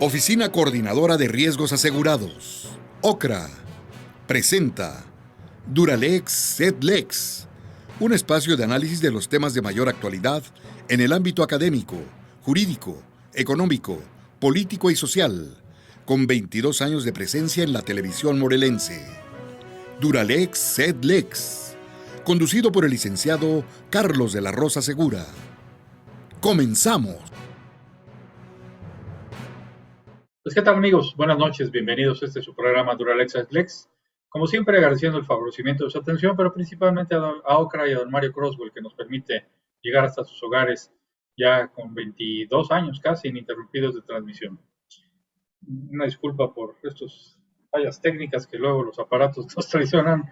Oficina Coordinadora de Riesgos Asegurados, OCRA, presenta Duralex Sedlex, un espacio de análisis de los temas de mayor actualidad en el ámbito académico, jurídico, económico, político y social, con 22 años de presencia en la televisión morelense. Duralex Sedlex, conducido por el licenciado Carlos de la Rosa Segura. ¡Comenzamos! Pues, ¿qué tal, amigos? Buenas noches, bienvenidos a su programa Duralex Lex. Como siempre, agradeciendo el favorecimiento de su atención, pero principalmente a Ocra y a don Mario Croswell, que nos permite llegar hasta sus hogares ya con 22 años casi ininterrumpidos de transmisión. Una disculpa por estas fallas técnicas que luego los aparatos nos traicionan,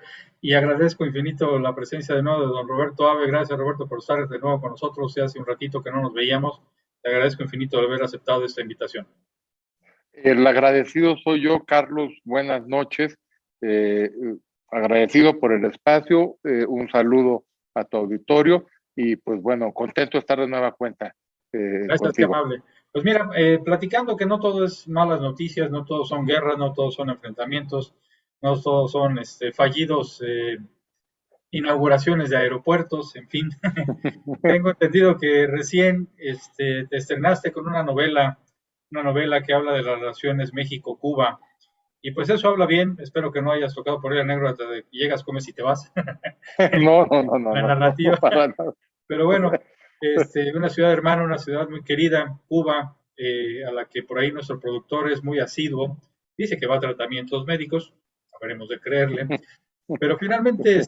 y agradezco infinito la presencia de nuevo de don Roberto Ave. Gracias, Roberto, por estar de nuevo con nosotros. Ya hace un ratito que no nos veíamos. Te agradezco infinito de haber aceptado esta invitación. El agradecido soy yo, Carlos. Buenas noches. Agradecido por el espacio. Un saludo a tu auditorio y pues bueno, contento de estar de nueva cuenta Gracias, contigo. qué amable. Pues mira, platicando que no todo es malas noticias, no todos son guerras, no todos son enfrentamientos, no todos son fallidos inauguraciones de aeropuertos, en fin. Tengo entendido que recién te estrenaste con una novela que habla de las relaciones México-Cuba. Y pues eso habla bien. Espero que no hayas tocado por ahí la anécdota de que llegas, comes y te vas. No, La narrativa. no, para nada. Pero bueno, una ciudad hermana, una ciudad muy querida, Cuba, a la que por ahí nuestro productor es muy asiduo. Dice que va a tratamientos médicos, sabremos de creerle. Pero finalmente,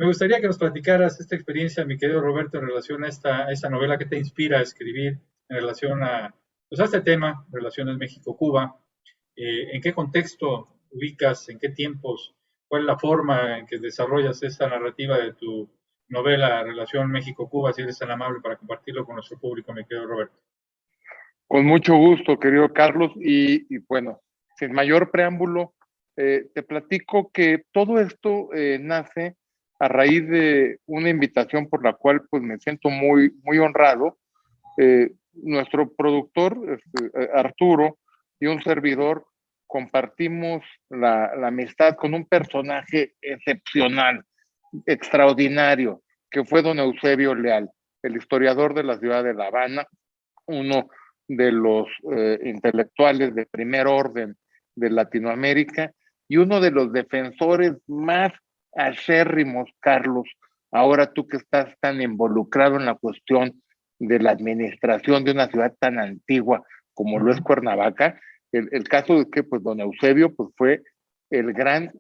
me gustaría que nos platicaras esta experiencia, mi querido Roberto, en relación a esta novela que te inspira a escribir en relación pues a este tema, relaciones México-Cuba. ¿En qué contexto ubicas, en qué tiempos, cuál es la forma en que desarrollas esta narrativa de tu novela Relación México-Cuba, si eres tan amable para compartirlo con nuestro público, mi querido Roberto? Con mucho gusto, querido Carlos. Y bueno, sin mayor preámbulo, te platico que todo esto nace a raíz de una invitación por la cual pues me siento muy, muy honrado. Nuestro productor, Arturo, y un servidor compartimos la amistad con un personaje excepcional, extraordinario, que fue don Eusebio Leal, el historiador de la ciudad de La Habana, uno de los intelectuales de primer orden de Latinoamérica y uno de los defensores más acérrimos, Carlos, ahora tú que estás tan involucrado en la cuestión de la administración de una ciudad tan antigua como lo es Cuernavaca. El caso es que pues don Eusebio pues fue el gran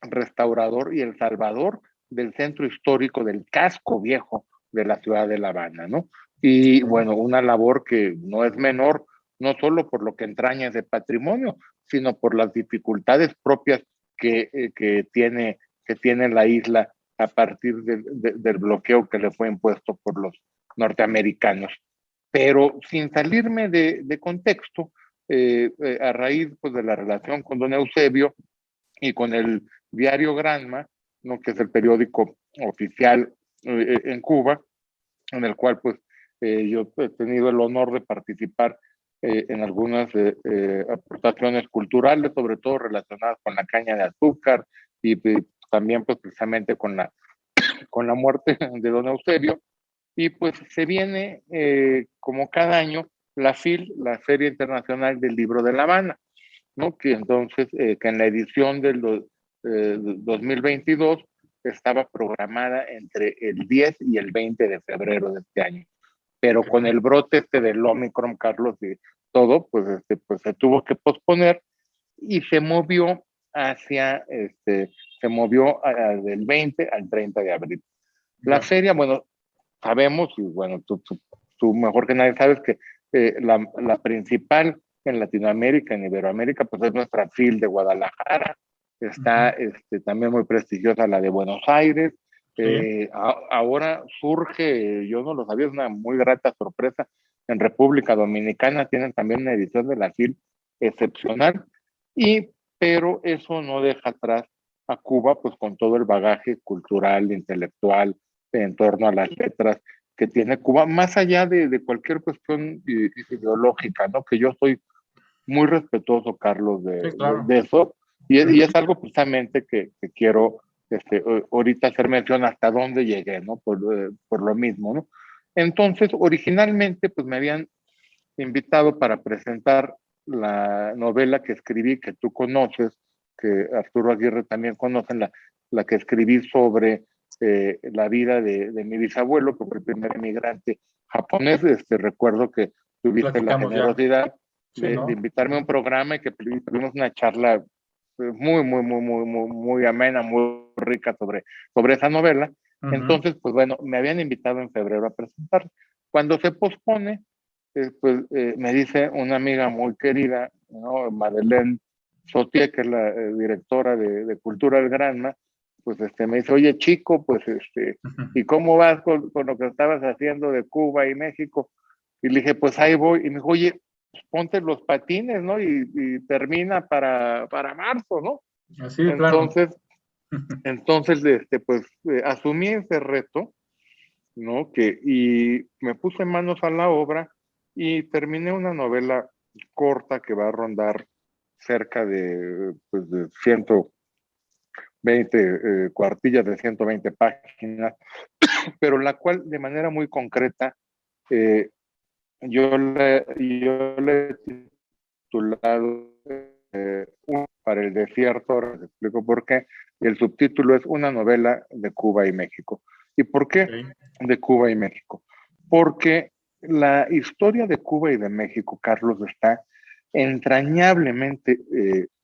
restaurador y el salvador del centro histórico, del casco viejo de la ciudad de La Habana, ¿no? Y bueno, una labor que no es menor, no solo por lo que entraña ese patrimonio, sino por las dificultades propias que tiene la isla a partir del bloqueo que le fue impuesto por los norteamericanos. Pero sin salirme de contexto, a raíz pues, de la relación con don Eusebio y con el diario Granma, ¿no? Que es el periódico oficial en Cuba, en el cual pues yo he tenido el honor de participar en algunas aportaciones culturales, sobre todo relacionadas con la caña de azúcar y también pues precisamente con la muerte de don Eusebio. Y pues se viene como cada año la FIL, la Feria Internacional del Libro de La Habana, ¿no? Que entonces, que en la edición del 2022 estaba programada entre el 10 y el 20 de febrero de este año. Pero con el brote del Omicron, Carlos, y todo, pues, pues se tuvo que posponer y se movió del 20 al 30 de abril. La feria, bueno, sabemos, y bueno, tú mejor que nadie sabes que la principal en Latinoamérica, en Iberoamérica, pues es nuestra FIL de Guadalajara. Está también muy prestigiosa la de Buenos Aires. Ahora surge, yo no lo sabía, es una muy grata sorpresa, en República Dominicana tienen también una edición de la FIL excepcional, pero eso no deja atrás a Cuba, pues con todo el bagaje cultural, intelectual, en torno a las letras que tiene Cuba, más allá de cualquier cuestión ideológica, ¿no? Que yo soy muy respetuoso, Carlos, Sí, claro. de eso, y es algo precisamente que quiero ahorita hacer mención hasta dónde llegué, ¿no? Por lo mismo, ¿no? Entonces, originalmente, pues me habían invitado para presentar la novela que escribí, que tú conoces, que Arturo Aguirre también conoce, la que escribí sobre la vida de mi bisabuelo, que fue el primer emigrante japonés. Recuerdo que tuviste la Platicamos ya. generosidad Sí, de ¿no? invitarme a un programa y que tuvimos una charla muy amena, muy rica sobre esa novela. Entonces, pues bueno, me habían invitado en febrero a presentar. Cuando se pospone, me dice una amiga muy querida, ¿no? Madeleine Sautier, que es la directora de Cultura del Granma, pues me dice, oye chico, pues ¿y cómo vas con lo que estabas haciendo de Cuba y México? Y le dije, pues ahí voy. Y me dijo, oye, pues ponte los patines, ¿no? Y termina para marzo, ¿no? Así de plano. Entonces, pues asumí ese reto, ¿no? Y me puse manos a la obra y terminé una novela corta que va a rondar cerca de 120 cuartillas de 120 páginas, pero la cual de manera muy concreta eh, yo le he titulado para el desierto, les explico por qué, y el subtítulo es Una novela de Cuba y México. ¿Y por qué Okay. de Cuba y México? Porque la historia de Cuba y de México, Carlos, está entrañablemente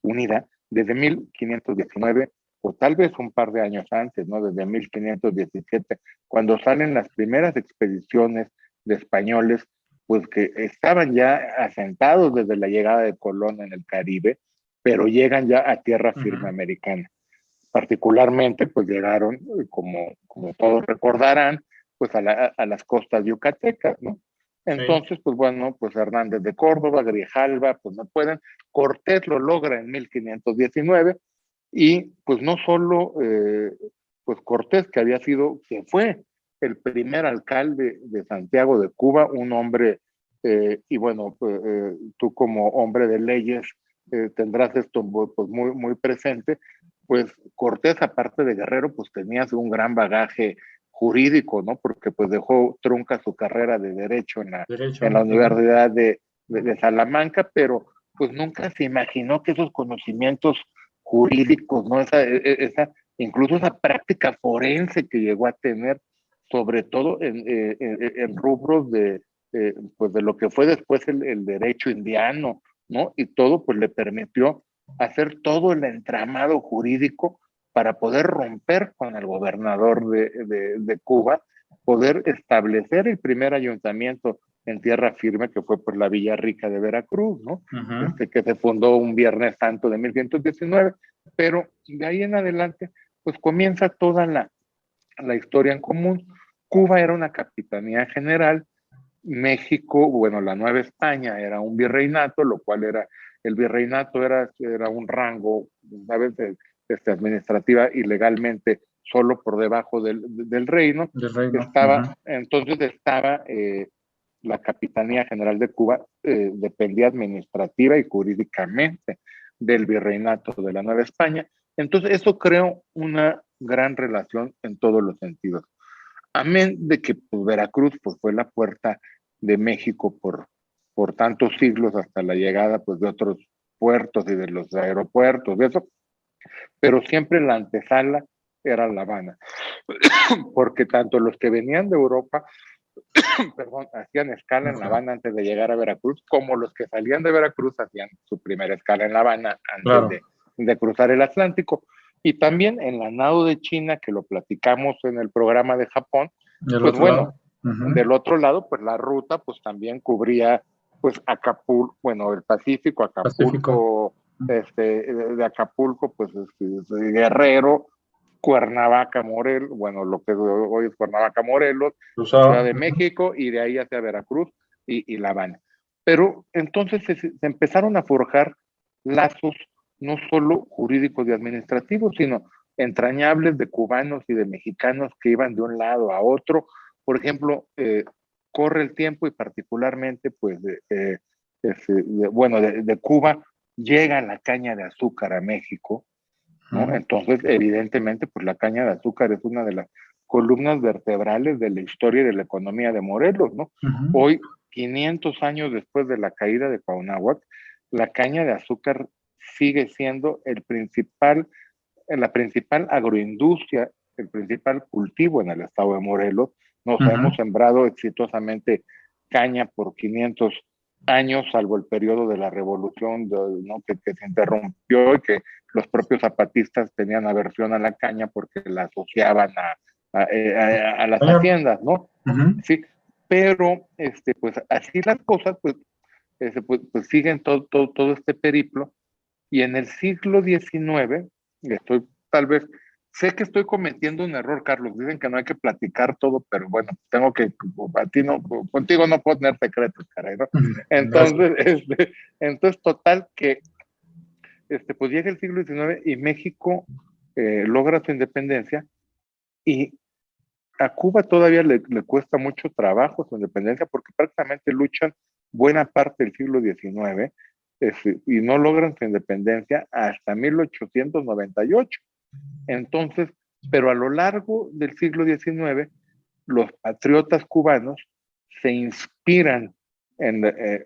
unida desde 1519 o tal vez un par de años antes, ¿no? Desde 1517, cuando salen las primeras expediciones de españoles, pues que estaban ya asentados desde la llegada de Colón en el Caribe, pero llegan ya a tierra firme americana. Particularmente, pues llegaron, como todos recordarán, pues a las costas yucatecas, ¿no? Sí. Entonces, pues bueno, pues Hernández de Córdoba, Grijalva, pues no pueden. Cortés lo logra en 1519 y pues no solo, pues Cortés, que fue el primer alcalde de Santiago de Cuba, un hombre, y bueno, tú como hombre de leyes tendrás esto pues muy presente, pues Cortés, aparte de guerrero, pues tenía un gran bagaje jurídico, ¿no? Porque pues dejó trunca su carrera de derecho Derecho. en la Universidad de Salamanca, pero pues nunca se imaginó que esos conocimientos jurídicos, ¿no? Incluso esa práctica forense que llegó a tener, sobre todo en rubros pues de lo que fue después el derecho indiano, ¿no? Y todo pues le permitió hacer todo el entramado jurídico para poder romper con el gobernador de Cuba, poder establecer el primer ayuntamiento en tierra firme, que fue por la Villa Rica de Veracruz, ¿no? Que se fundó un Viernes Santo de 1519, pero de ahí en adelante, pues comienza toda la historia en común. Cuba era una capitanía general, México, bueno, la Nueva España era un virreinato, lo cual el virreinato era un rango, ¿sabes?, administrativa y legalmente solo por debajo del reino. Del reino. Entonces estaba la Capitanía General de Cuba, dependía administrativa y jurídicamente del virreinato de la Nueva España. Entonces eso creó una gran relación en todos los sentidos. Amén de que pues, Veracruz pues, fue la puerta de México por tantos siglos hasta la llegada pues, de otros puertos y de los aeropuertos, de eso, pero siempre la antesala era La Habana, porque tanto los que venían de Europa, perdón, hacían escala en La Habana antes de llegar a Veracruz, como los que salían de Veracruz hacían su primera escala en La Habana antes Claro. de cruzar el Atlántico. Y también en la nao de China, que lo platicamos en el programa de Japón, Del pues otro bueno, lado. del otro lado, pues la ruta pues también cubría pues Acapulco, bueno, el Pacífico, Pacífico. Acapulco, de Acapulco, pues Guerrero, Cuernavaca, Morelos, bueno, lo que hoy es Cuernavaca, Morelos, Ciudad Cruzado. de México y de ahí hacia Veracruz y La Habana. Pero entonces se empezaron a forjar lazos no solo jurídicos y administrativos, sino entrañables de cubanos y de mexicanos que iban de un lado a otro, por ejemplo, corre el tiempo y particularmente, pues, de Cuba llega la caña de azúcar a México, ¿no? Entonces, evidentemente, pues la caña de azúcar es una de las columnas vertebrales de la historia y de la economía de Morelos, ¿no? Hoy, 500 años después de la caída de Cuauhnáhuac, la caña de azúcar sigue siendo la principal agroindustria, el principal cultivo en el estado de Morelos. Nos hemos sembrado exitosamente caña por 500 años, salvo el periodo de la revolución, ¿no? que se interrumpió y que los propios zapatistas tenían aversión a la caña porque la asociaban a las haciendas, ¿no? Sí, pero pues así las cosas, pues siguen todo este periplo, y en el siglo XIX, tal vez, sé que estoy cometiendo un error, Carlos, dicen que no hay que platicar todo, pero bueno, contigo no puedo tener secretos, caray, ¿no? Entonces, entonces total que, pues llega el siglo XIX y México logra su independencia, y a Cuba todavía le cuesta mucho trabajo su independencia porque prácticamente luchan buena parte del siglo XIX, y no logran su independencia hasta 1898. Entonces, pero a lo largo del siglo XIX, los patriotas cubanos se inspiran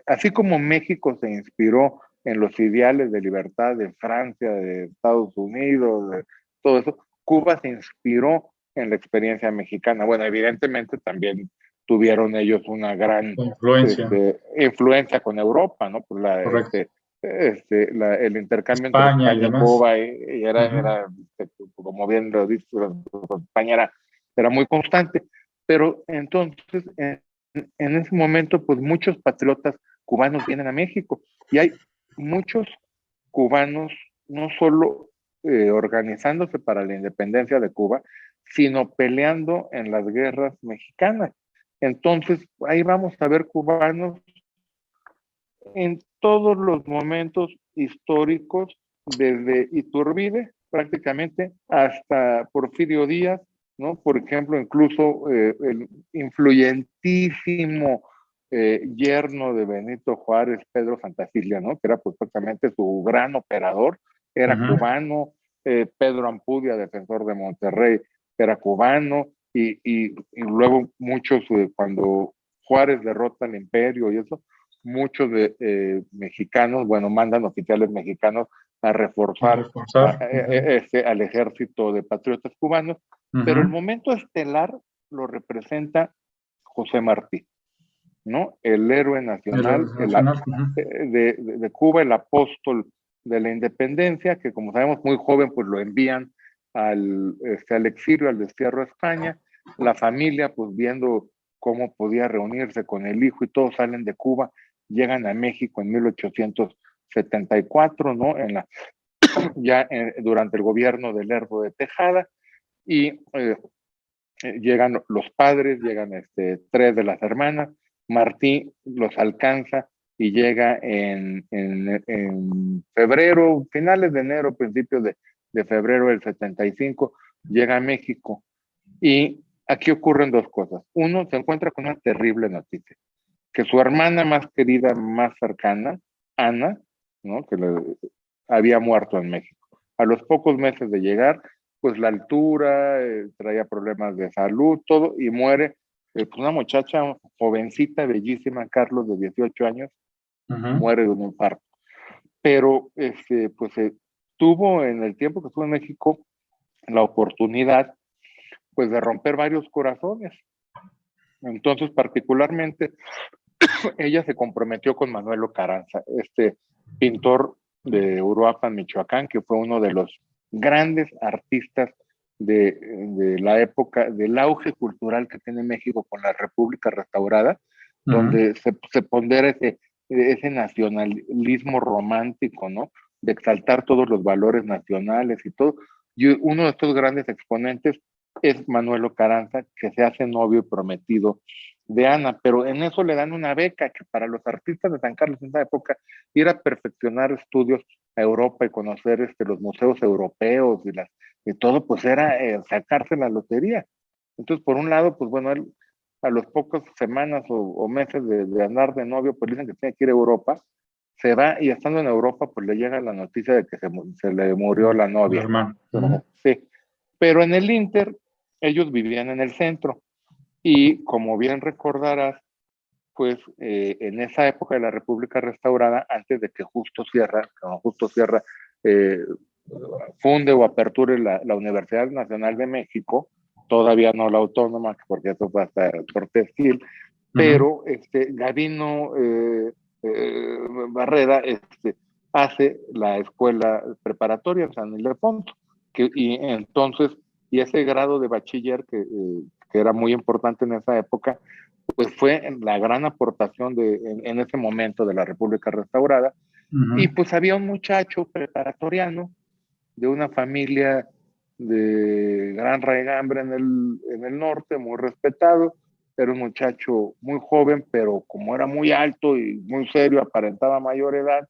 así como México se inspiró en los ideales de libertad de Francia, de Estados Unidos, de todo eso, Cuba se inspiró en la experiencia mexicana. Bueno, evidentemente también tuvieron ellos una gran influencia con Europa, ¿no? Pues el intercambio España entre España y Cuba era como bien lo dice, España era muy constante. Pero entonces, en ese momento, pues muchos patriotas cubanos vienen a México y hay muchos cubanos no solo organizándose para la independencia de Cuba, sino peleando en las guerras mexicanas. Entonces, ahí vamos a ver cubanos en todos los momentos históricos, desde Iturbide prácticamente hasta Porfirio Díaz, ¿no? Por ejemplo, incluso el influyentísimo yerno de Benito Juárez, Pedro Santacília, ¿no? Que era pues prácticamente su gran operador, era cubano. Pedro Ampudia, defensor de Monterrey, era cubano, y luego muchos, cuando Juárez derrota al imperio y eso, muchos de mexicanos, bueno, mandan oficiales mexicanos a reforzar al ejército de patriotas cubanos, pero el momento estelar lo representa José Martí, ¿no? El héroe nacional, de Cuba, el apóstol de la independencia, que como sabemos muy joven, pues lo envían al exilio, al destierro a España. La familia, pues viendo cómo podía reunirse con el hijo y todos salen de Cuba, llegan a México en 1874, ¿no? Durante el gobierno de Lerdo de Tejada, y llegan los padres, llegan tres de las hermanas, Martí los alcanza y llega en febrero, finales de enero, principios de febrero del 75, llega a México, y aquí ocurren dos cosas. Uno, se encuentra con una terrible noticia, que su hermana más querida, más cercana, Ana, ¿no? Había muerto en México. A los pocos meses de llegar, pues la altura, traía problemas de salud, todo, y muere. Pues una muchacha jovencita, bellísima, Carlos, de 18 años, muere de un infarto. Pero pues tuvo, en el tiempo que estuvo en México, la oportunidad pues de romper varios corazones. Entonces, particularmente, ella se comprometió con Manuel Caranza, pintor de Uruapan, Michoacán, que fue uno de los grandes artistas de la época, del auge cultural que tiene México con la República restaurada, donde se pondera ese nacionalismo romántico, ¿no? De exaltar todos los valores nacionales y todo. Y uno de estos grandes exponentes es Manuel Caranza, que se hace novio y prometido de Ana, pero en eso le dan una beca que para los artistas de San Carlos en esa época ir a perfeccionar estudios a Europa y conocer los museos europeos y todo, pues era sacarse la lotería. Entonces, por un lado, pues bueno, él a los pocas semanas o meses de andar de novio, pues dicen que tiene que ir a Europa, se va y estando en Europa, pues le llega la noticia de que se le murió la El novia. hermano. Sí, pero en el Inter, ellos vivían en el centro y como bien recordarás, pues en esa época de la República Restaurada, antes de que Justo Sierra eh, funde o aperture la Universidad Nacional de México, todavía no la autónoma, porque eso fue hasta Cortés Gil, pero Gavino Barrera hace la escuela preparatoria en San Ildefonso, y entonces, y ese grado de bachiller que era muy importante en esa época, pues fue la gran aportación en ese momento de la República Restaurada, y pues había un muchacho preparatoriano de una familia de gran raigambre en el norte, muy respetado. Era un muchacho muy joven, pero como era muy alto y muy serio, aparentaba mayor edad,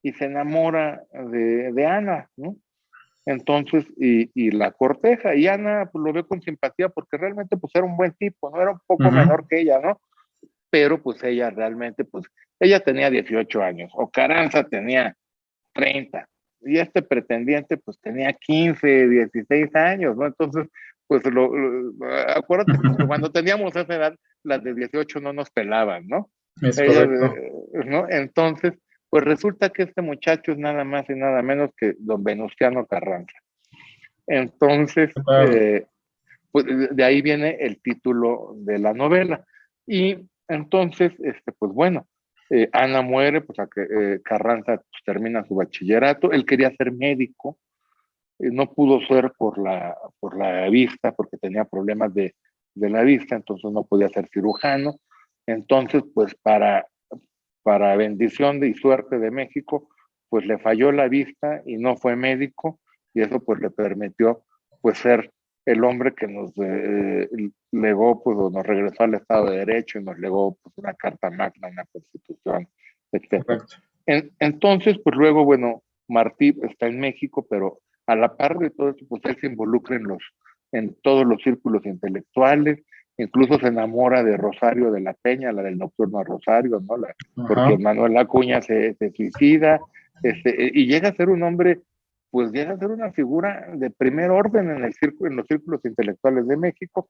y se enamora de Ana, ¿no? Entonces, y la corteja, y Ana pues, lo ve con simpatía porque realmente pues era un buen tipo, ¿no? Era un poco menor que ella, ¿no? Pero pues ella realmente, pues, ella tenía 18 años, o Carranza tenía 30, y este pretendiente pues tenía 15, 16 años, ¿no? Entonces, pues acuérdate que cuando teníamos esa edad, las de 18 no nos pelaban, ¿no? Es Ellas, correcto. ¿no? Entonces, pues resulta que este muchacho es nada más y nada menos que don Venustiano Carranza. Entonces, pues de ahí viene el título de la novela. Y entonces, pues bueno, Ana muere, pues a que Carranza pues, termina su bachillerato, él quería ser médico, no pudo ser por la vista, porque tenía problemas de la vista, entonces no podía ser cirujano. Entonces, pues para bendición y suerte de México, pues le falló la vista y no fue médico, y eso pues le permitió pues ser el hombre que nos legó, pues nos regresó al Estado de Derecho y nos legó pues una Carta Magna, una Constitución, etcétera. Correcto. Entonces, pues luego, bueno, Martí está en México, pero a la par de todo esto, pues él se involucra en todos los círculos intelectuales, incluso se enamora de Rosario de la Peña, la del Nocturno Rosario, ¿no? Porque Manuel Acuña se suicida, y llega a ser un hombre, pues llega a ser una figura de primer orden en los círculos intelectuales de México.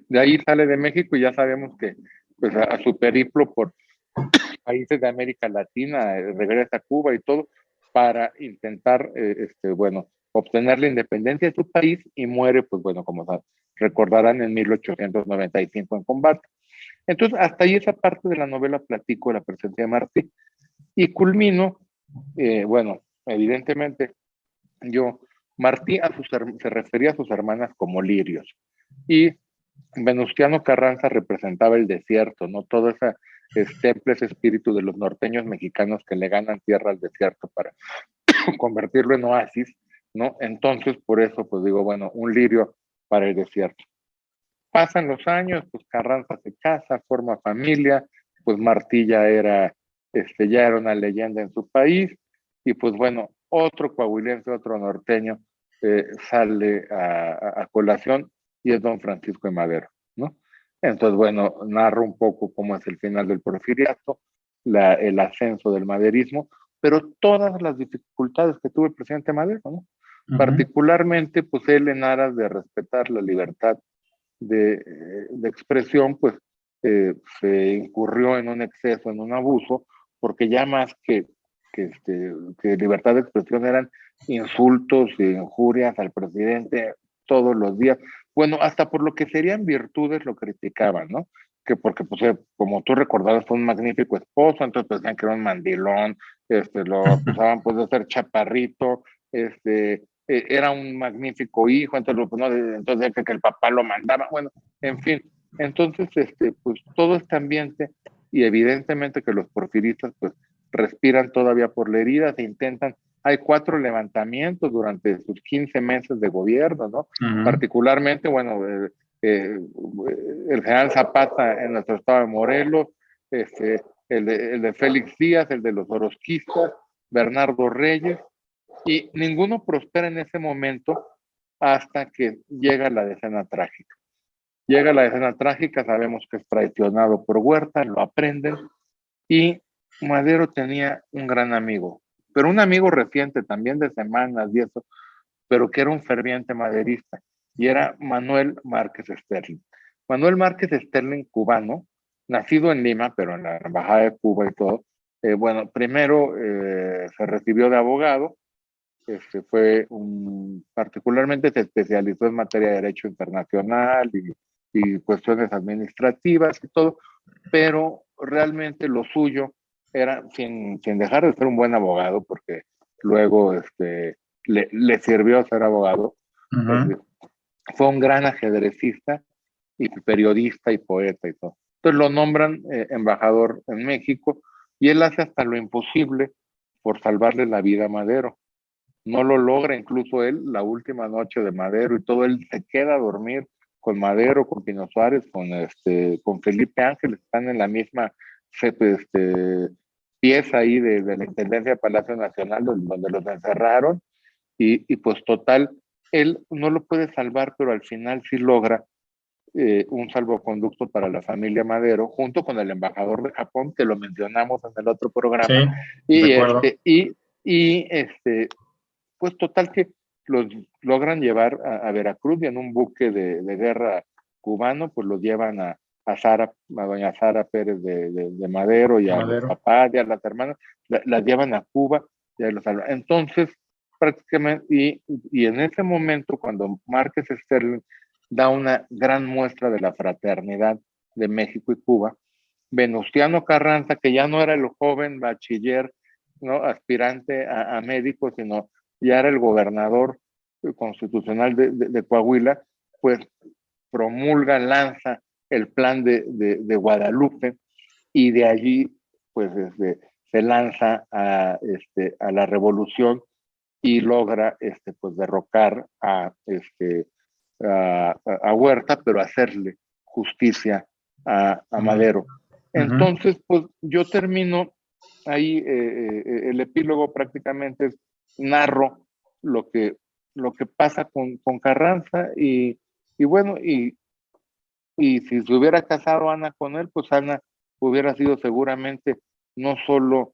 De ahí sale de México y ya sabemos que pues a su periplo por países de América Latina, regresa a Cuba y todo, para intentar, bueno, obtener la independencia de su país, y muere, pues bueno, como recordarán, en 1895 en combate. Entonces, hasta ahí esa parte de la novela platico de la presencia de Martí. Y culmino, bueno, evidentemente, Martí se refería a sus hermanas como lirios, y Venustiano Carranza representaba el desierto, ¿no? Todo ese ese espíritu de los norteños mexicanos que le ganan tierra al desierto para convertirlo en oasis, ¿no? Entonces, por eso, pues digo, bueno, un lirio para el desierto. Pasan los años, pues Carranza se casa, forma familia, pues Martí ya era una leyenda en su país, y pues bueno, otro coahuilense, otro norteño, sale a colación, y es don Francisco de Madero, ¿no? Entonces, bueno, narro un poco cómo es el final del porfiriato, el ascenso del maderismo, pero todas las dificultades que tuvo el presidente Madero, ¿no? Particularmente, pues él, en aras de respetar la libertad de expresión, pues se incurrió en un exceso, en un abuso, porque ya más que libertad de expresión eran insultos e injurias al presidente todos los días. Bueno, hasta por lo que serían virtudes lo criticaban, ¿no? Que porque, pues, como tú recordabas, fue un magnífico esposo, entonces decían que era un mandilón, lo acusaban pues de ser chaparrito, era un magnífico hijo, entonces, pues, no, entonces que el papá lo mandaba, bueno, en fin. Entonces, pues todo este ambiente, y evidentemente que los porfiristas, pues, respiran todavía por la herida, se intentan, hay 4 levantamientos durante sus 15 meses de gobierno, ¿no? Particularmente, bueno, el general Zapata en nuestro estado de Morelos, el de Félix Díaz, el de los orozquistas, Bernardo Reyes, y ninguno prospera en ese momento hasta que llega la decena trágica. Llega la escena trágica, sabemos que es traicionado por Huerta, lo aprenden, y Madero tenía un gran amigo, pero un amigo reciente, también de semanas y eso, pero que era un ferviente maderista, y era Manuel Márquez Sterling. Manuel Márquez Sterling, cubano, nacido en Lima, pero en la Embajada de Cuba y todo. Bueno, primero se recibió de abogado, particularmente se especializó en materia de derecho internacional y cuestiones administrativas y todo, pero realmente lo suyo era, sin dejar de ser un buen abogado, porque luego le sirvió ser abogado. Uh-huh. Fue un gran ajedrecista y periodista y poeta y todo. Entonces lo nombran embajador en México, y él hace hasta lo imposible por salvarle la vida a Madero. No lo logra incluso él la última noche de Madero y todo. Él se queda a dormir con Madero, con Pino Suárez, con Felipe Ángeles, están en la misma pieza ahí de la Intendencia de Palacio Nacional, donde los encerraron, y pues total, él no lo puede salvar, pero al final sí logra un salvoconducto para la familia Madero, junto con el embajador de Japón, que lo mencionamos en el otro programa. Sí, y, recuerdo. Pues total que los logran llevar a Veracruz, y en un buque de guerra cubano, pues los llevan a doña Sara Pérez de Madero, y a los Madero. papás y a las hermanas, las llevan a Cuba y los salvan. Entonces, prácticamente, y en ese momento, cuando Márquez Sterling da una gran muestra de la fraternidad de México y Cuba, Venustiano Carranza, que ya no era el joven bachiller, ¿no?, aspirante a médico, sino ya era el gobernador constitucional de Coahuila, pues promulga, lanza el plan de Guadalupe, y de allí pues se lanza a la revolución, y logra pues derrocar a Huerta, pero hacerle justicia a Madero. Entonces, pues yo termino ahí, el epílogo prácticamente es, narro lo que pasa con Carranza, y bueno, y si se hubiera casado Ana con él, pues Ana hubiera sido seguramente no solo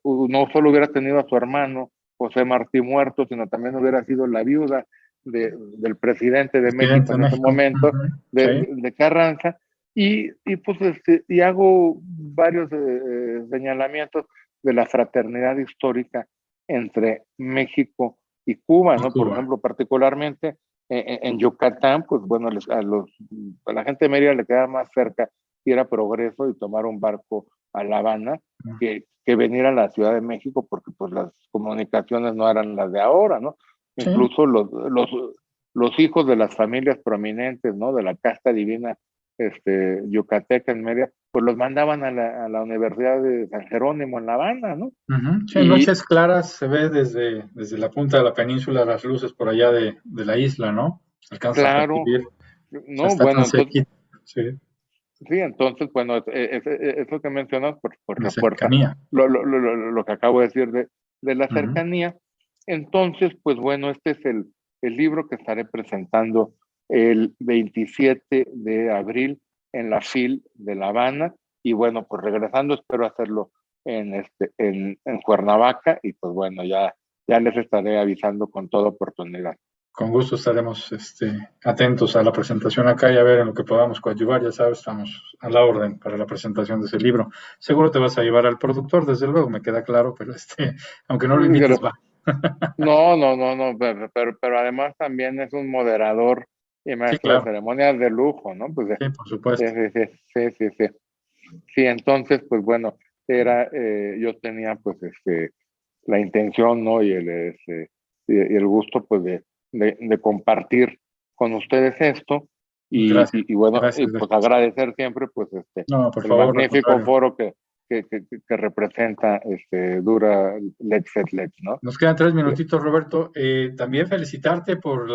no solo hubiera tenido a su hermano José Martí muerto, sino también hubiera sido la viuda del presidente de México en ese momento, de Carranza. Pues y hago varios señalamientos de la fraternidad histórica entre México y Cuba, ¿no? Por ejemplo, particularmente en Yucatán, pues bueno, a la gente de Mérida le quedaba más cerca ir a Progreso y tomar un barco a La Habana que venir a la Ciudad de México, porque pues las comunicaciones no eran las de ahora, ¿no? Sí. Incluso los hijos de las familias prominentes, ¿no?, de la casta divina yucateca en Mérida, pues los mandaban a la Universidad de San Jerónimo en La Habana, ¿no? Sí, noches claras se ve desde la punta de la península las luces por allá de la isla, ¿no? Se alcanza a percibir. No, o sea, bueno, entonces, sí. Sí, entonces, bueno, eso que mencionas por la refuerza lo que acabo de decir de la cercanía. Entonces, pues bueno, este es el libro que estaré presentando el 27 de abril en la FIL de La Habana, y bueno, pues regresando espero hacerlo en Cuernavaca, y pues bueno, ya les estaré avisando con toda oportunidad. Con gusto estaremos atentos a la presentación acá y a ver en lo que podamos coadyuvar. Ya sabes, estamos a la orden para la presentación de ese libro. Seguro te vas a llevar al productor, desde luego, me queda claro, pero aunque no lo invites, va. No, pero además también es un moderador y maestro de ceremonias de lujo, ¿no? Pues, sí, por supuesto. Sí, entonces, pues bueno, yo tenía pues la intención, ¿no?, y el gusto pues de compartir con ustedes esto, y bueno, gracias. Pues agradecer siempre pues por favor, magnífico foro que representa Dura Let's, ¿no? Nos quedan 3 minutitos, Roberto. También felicitarte por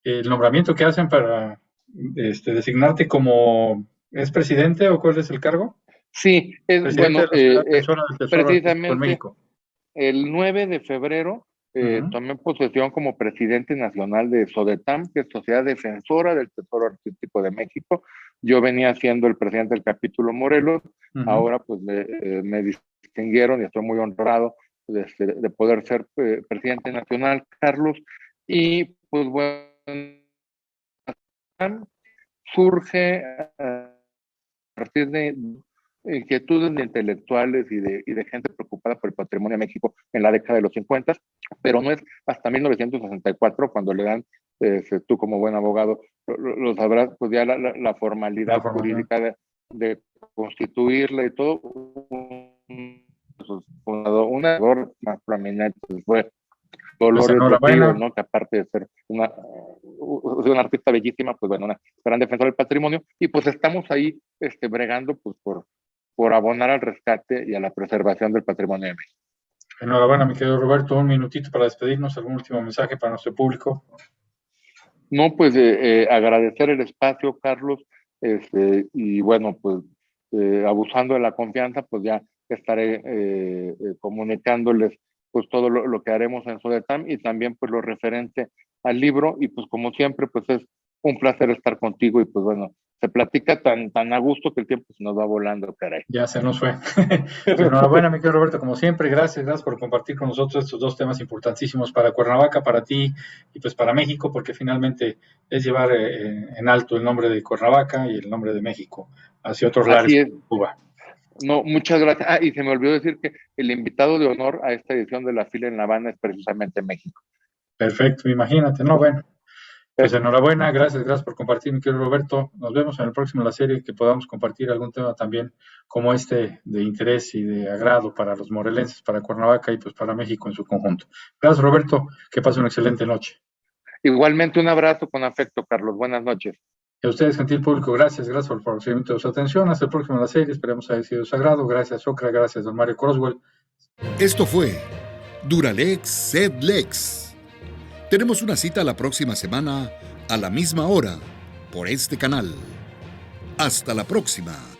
el nombramiento que hacen para designarte como ¿es presidente o cuál es el cargo? Sí, presidente bueno, de la Sociedad Defensora del Tesoro precisamente en México. El 9 de febrero tomé posesión como presidente nacional de SODETAM, que es Sociedad Defensora del Tesoro Artístico de México. Yo venía siendo el presidente del capítulo Morelos, ahora pues me distinguieron y estoy muy honrado de poder ser presidente nacional, Carlos. Y pues bueno, surge a partir de inquietudes de intelectuales y de gente preocupada por el patrimonio de México en la década de los 50, pero no es hasta 1964 cuando le dan, tú como buen abogado lo sabrás, pues ya la formalidad jurídica de constituirla y todo. Un error más prominente fue Dolores Ríos, ¿no? Que aparte de ser una artista bellísima, pues bueno, una gran defensora del patrimonio, y pues estamos ahí bregando pues por abonar al rescate y a la preservación del patrimonio de México. Enhorabuena, mi querido Roberto. Un minutito para despedirnos. ¿Algún último mensaje para nuestro público? No, pues agradecer el espacio, Carlos, y bueno, pues abusando de la confianza, pues ya estaré comunicándoles pues todo lo que haremos en SODETAM y también pues lo referente al libro, y pues como siempre pues es un placer estar contigo y pues bueno, se platica tan a gusto que el tiempo se nos va volando, caray. Ya se nos fue. Enhorabuena, mi querido Roberto, como siempre, gracias por compartir con nosotros estos dos temas importantísimos para Cuernavaca, para ti y pues para México, porque finalmente es llevar en alto el nombre de Cuernavaca y el nombre de México hacia otros lares de Cuba. No, muchas gracias. Y se me olvidó decir que el invitado de honor a esta edición de La Fila en La Habana es precisamente México. Perfecto, imagínate, no, bueno. Pues enhorabuena, gracias por compartir, mi querido Roberto. Nos vemos en el próximo la serie, que podamos compartir algún tema también como este de interés y de agrado para los morelenses, para Cuernavaca y pues para México en su conjunto. Gracias, Roberto, que pase una excelente noche. Igualmente un abrazo con afecto, Carlos. Buenas noches. Y a ustedes, gentil público, gracias por el seguimiento de su atención. Hasta el próximo la serie, esperemos haya sido sagrado. Gracias, Ocra, gracias, don Mario Croswell. Esto fue Duralex Sedlex. Tenemos una cita la próxima semana a la misma hora por este canal. Hasta la próxima.